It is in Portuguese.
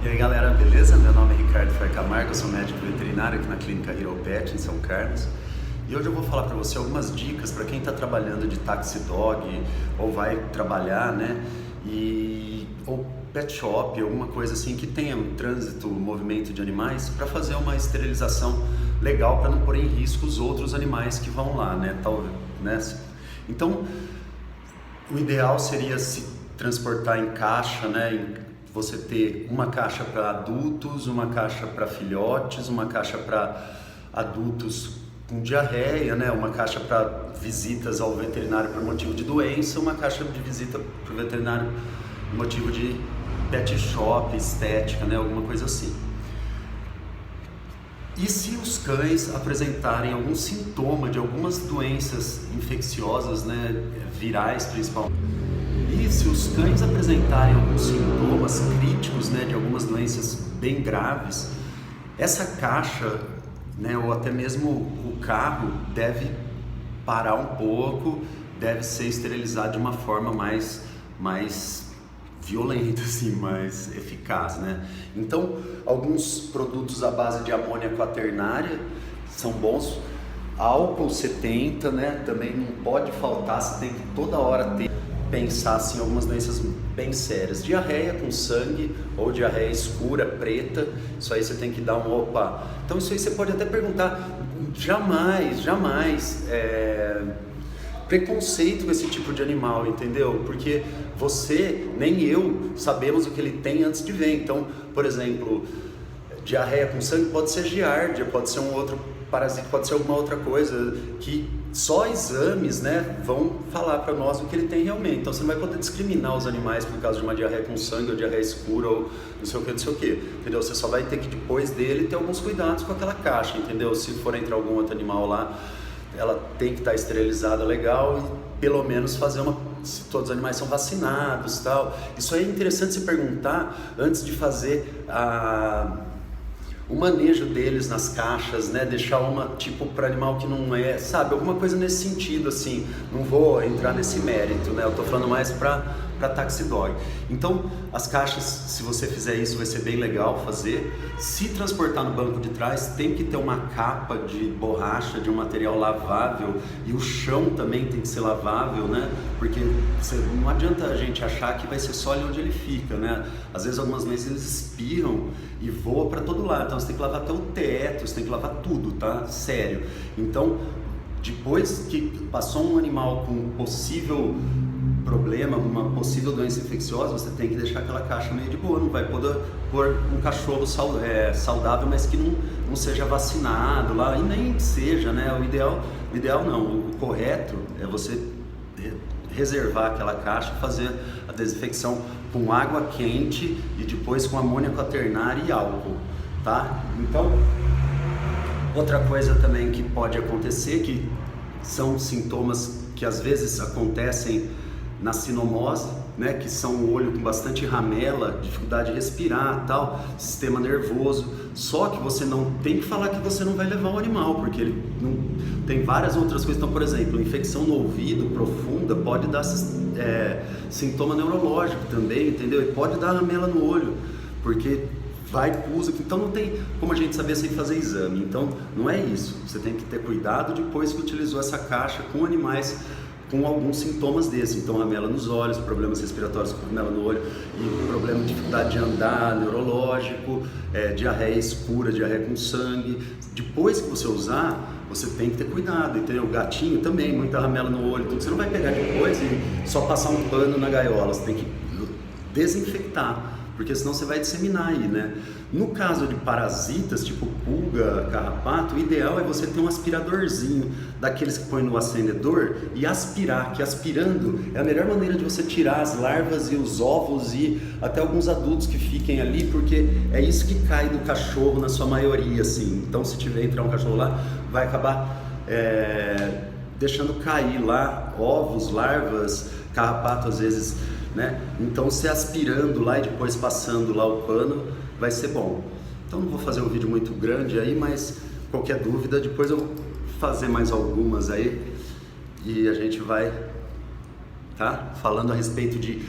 E aí galera, beleza? Meu nome é Ricardo Fer Camargo, eu sou médico veterinário aqui na clínica Hero Pet em São Carlos. E hoje eu vou falar para você algumas dicas para quem está trabalhando de taxi dog ou vai trabalhar, né? Ou pet shop, alguma coisa assim que tenha um trânsito, movimento de animais, para fazer uma esterilização legal para não pôr em risco os outros animais que vão lá, né? Então, o ideal seria se transportar em caixa, né? Você ter uma caixa para adultos, uma caixa para filhotes, uma caixa para adultos com diarreia, né? Uma caixa para visitas ao veterinário por motivo de doença, uma caixa de visita para o veterinário por motivo de pet shop, estética, né? Alguma coisa assim. E se os cães apresentarem algum sintoma de algumas doenças infecciosas, né? Virais principalmente, e se os cães apresentarem alguns sintomas críticos, né, de algumas doenças bem graves, essa caixa, né, ou até mesmo o carro deve parar um pouco, deve ser esterilizado de uma forma mais violenta, assim, mais eficaz, né? Então, alguns produtos à base de amônia quaternária são bons. Álcool 70, né, também não pode faltar, você tem que toda hora pensar assim, em algumas doenças bem sérias. Diarreia com sangue ou diarreia escura, preta, isso aí você tem que dar um opa. Então isso aí você pode até perguntar, jamais preconceito com esse tipo de animal, entendeu? Porque você, nem eu, sabemos o que ele tem antes de ver. Então, por exemplo, diarreia com sangue pode ser giardia, pode ser um outro parasita, pode ser alguma outra coisa que só exames, né, vão falar para nós o que ele tem realmente. Então você não vai poder discriminar os animais por causa de uma diarreia com sangue ou diarreia escura ou não sei o que, entendeu? Você só vai ter que depois dele ter alguns cuidados com aquela caixa, entendeu? Se for entrar algum outro animal lá, ela tem que estar esterilizada legal e pelo menos fazer se todos os animais são vacinados, tal. Isso aí é interessante se perguntar antes de fazer o manejo deles nas caixas, né? Deixar uma tipo para animal que não é, sabe? Alguma coisa nesse sentido, assim. Não vou entrar nesse mérito, né? Eu tô falando mais para taxi dog. Então, as caixas, se você fizer isso, vai ser bem legal fazer. Se transportar no banco de trás, tem que ter uma capa de borracha, de um material lavável, e o chão também tem que ser lavável, né? Porque não adianta a gente achar que vai ser só ali onde ele fica, né? Às vezes algumas vezes eles espirram e voam para todo lado, então você tem que lavar até o teto, você tem que lavar tudo, tá? Sério. Então, depois que passou um animal com possível problema, uma possível doença infecciosa, você tem que deixar aquela caixa meio de boa, não vai poder pôr um cachorro saudável, mas que não seja vacinado lá, e nem seja, né? O ideal não, o correto é você reservar aquela caixa, fazer a desinfecção com água quente e depois com amônia quaternária e álcool, tá? Então, outra coisa também que pode acontecer, que são sintomas que às vezes acontecem na sinomose, né, que são o olho com bastante ramela, dificuldade de respirar, tal, sistema nervoso. Só que você não tem que falar que você não vai levar o animal, porque ele não tem várias outras coisas. Então, por exemplo, infecção no ouvido profunda pode dar sintoma neurológico também, entendeu? E pode dar ramela no olho, porque vai pulsa, então não tem como a gente saber sem fazer exame. Então, não é isso. Você tem que ter cuidado depois que utilizou essa caixa com animais com alguns sintomas desses, então ramela nos olhos, problemas respiratórios com ramela no olho, e problema de dificuldade de andar, neurológico, diarreia escura, diarreia com sangue. Depois que você usar, você tem que ter cuidado, entendeu? O gatinho também, muita ramela no olho, tudo. Você não vai pegar depois e só passar um pano na gaiola, você tem que desinfectar, porque senão você vai disseminar aí, né? No caso de parasitas, tipo pulga, carrapato, o ideal é você ter um aspiradorzinho, daqueles que põe no acendedor, e aspirar, que aspirando é a melhor maneira de você tirar as larvas e os ovos e até alguns adultos que fiquem ali, porque é isso que cai do cachorro na sua maioria, assim. Então, se entrar um cachorro lá, vai acabar deixando cair lá ovos, larvas, carrapato às vezes, né? Então, você aspirando lá e depois passando lá o pano, vai ser bom. Então, não vou fazer um vídeo muito grande aí, mas qualquer dúvida, depois eu vou fazer mais algumas aí e a gente vai, tá? Falando a respeito de